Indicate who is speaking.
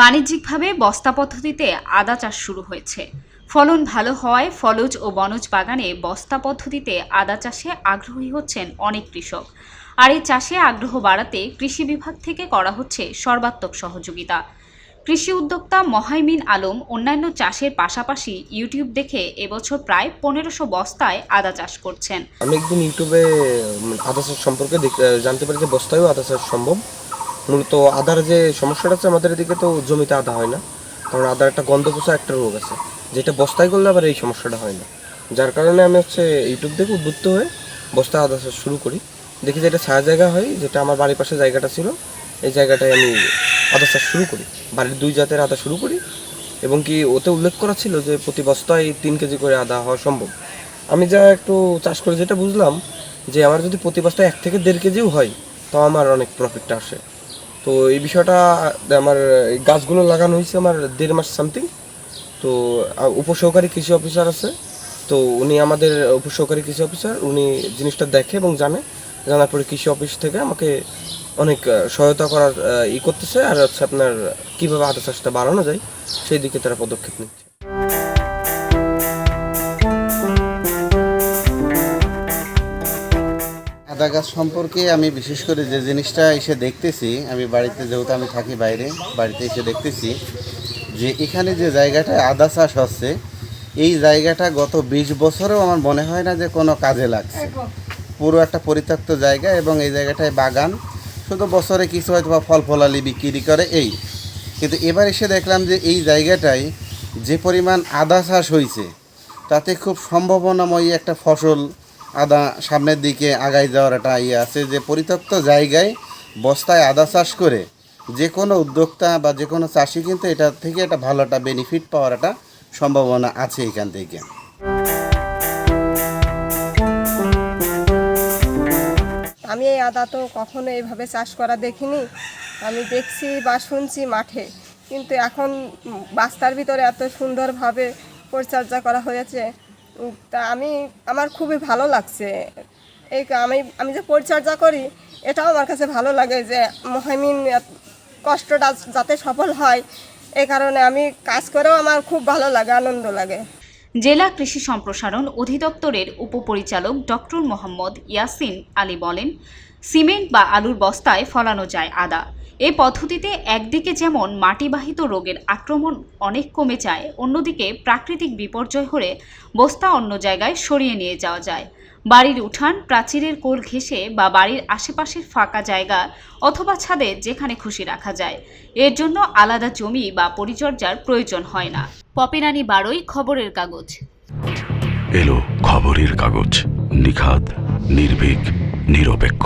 Speaker 1: বাণিজ্যিকভাবে বস্তা পদ্ধতিতে আদা চাষ শুরু হয়েছে। ফলন ভালো হওয়ায় ফলজ ও বনজ বাগানে বস্তা পদ্ধতিতে আদা চাষে আগ্রহী হচ্ছেন অনেক কৃষক। আর এই চাষে আগ্রহ বাড়াতে কৃষি বিভাগ থেকে করা হচ্ছে সর্বাত্মক সহযোগিতা। কৃষি উদ্যোক্তা মহাইমিন আলম অন্যান্য চাষের পাশাপাশি ইউটিউব দেখে এবছর প্রায় 1500 বস্তায় আদা চাষ করছেন।
Speaker 2: আমি একদিন ইউটিউবে আদা চাষ সম্পর্কে জানতে পারি যে বস্তায়ও আদা চাষ সম্ভব। মূলত আদার যে সমস্যাটা আছে, আমাদের এদিকে তো জমিতে আদা হয় না, কারণ আদার একটা গন্ধ পোষা একটা রোগ আছে, যেটা বস্তায় করলে আবার এই সমস্যাটা হয় না। যার কারণে আমি ইউটিউব দেখে উদ্বুদ্ধ হয়ে বস্তায় আদা চাষ শুরু করি। দেখি যে এটা ছায়া জায়গা হয়, যেটা আমার বাড়ির পাশে জায়গাটা ছিল, এই জায়গাটায় আমি আদা চাষ শুরু করি। বাড়ির 2 জাতের আদা শুরু করি, এবং কি ওতে উল্লেখ করা ছিল যে প্রতি বস্তায় 3 কেজি করে আদা হওয়া সম্ভব। আমি যা একটু চাষ করে যেটা বুঝলাম, যে আমার যদি প্রতি বস্তায় 1 থেকে 1.5 কেজিও হয়, তাও আমার অনেক প্রফিটটা আসে। তো এই বিষয়টা আমার এই গাছগুলো লাগানো হয়েছে আমার 1.5 মাস সামথিং। তো উপসহকারী কৃষি অফিসার আছে, তো উনি আমাদের উপসহকারী কৃষি অফিসার, উনি জিনিসটা দেখে এবং জানার পরে কৃষি অফিস থেকে আমাকে অনেক সহায়তা করার করতেছে। আর আপনার কীভাবে আদা চাষটা বাড়ানো যায় সেই দিকে তারা পদক্ষেপ নিচ্ছে।
Speaker 3: আদা গাছ সম্পর্কে আমি বিশেষ করে যে জিনিসটা এসে দেখতেছি, আমি বাড়িতে যেহেতু আমি থাকি বাইরে, বাড়িতে এসে দেখতেছি যে এখানে যে জায়গাটায় আদা চাষ হচ্ছে, এই জায়গাটা গত 20 বছরেও আমার মনে হয় না যে কোনো কাজে লাগছে। পুরো একটা পরিত্যক্ত জায়গা, এবং এই জায়গাটায় বাগান, শুধু বছরে কিছু হয়তো বা ফল ফলালি বিক্রি করে এই। কিন্তু এবার এসে দেখলাম যে এই জায়গাটায় যে পরিমাণ আদা চাষ হয়েছে, তাতে খুব সম্ভাবনাময়ী একটা ফসল আদা সামনের দিকে আগায় যাওয়ার একটা আছে, যে পরিত্যক্ত জায়গায় বস্তায় আদা চাষ করে যে কোনো উদ্যোক্তা বা যে কোনো চাষি কিন্তু এটা থেকে একটা ভালো একটা বেনিফিট পাওয়ার একটা সম্ভাবনা আছে এখান থেকে।
Speaker 4: আমি এই আদা তো কখনো এইভাবে চাষ করা দেখিনি। আমি দেখছি বা শুনছি মাঠে, কিন্তু এখন বাস্তার ভিতরে এত সুন্দরভাবে পরিচর্যা করা হয়েছে, তা আমার খুবই ভালো লাগছে। এই আমি যে পরিচর্যা করি, এটাও আমার কাছে ভালো লাগে যে মহাইমিন কষ্টটা যাতে সফল হয়, এই কারণে আমি কাজ করেও আমার খুব ভালো লাগে, আনন্দ লাগে।
Speaker 1: জেলা কৃষি সম্প্রসারণ অধিদপ্তরের উপপরিচালক ডক্টর মোহাম্মদ ইয়াসিন আলী বলেন, সিমেন্ট বা আলুর বস্তায় ফলানো যায় আদা। এই পদ্ধতিতে একদিকে যেমন মাটিবাহিত রোগের আক্রমণ অনেক কমে যায়, অন্যদিকে প্রাকৃতিক বিপর্যয় হলে বস্তা অন্য জায়গায় সরিয়ে নিয়ে যাওয়া যায়। বাড়ির উঠান, প্রাচীরের কোল ঘেঁষে বা বাড়ির আশেপাশের ফাঁকা জায়গা অথবা ছাদে যেখানে খুশি রাখা যায়। এর জন্য আলাদা জমি বা পরিচর্যার প্রয়োজন হয় না। পপিরানী বাড়ই, খবরের কাগজ।
Speaker 5: এলো খবরের কাগজ, নিখাদ, নির্ভীক, নিরপেক্ষ।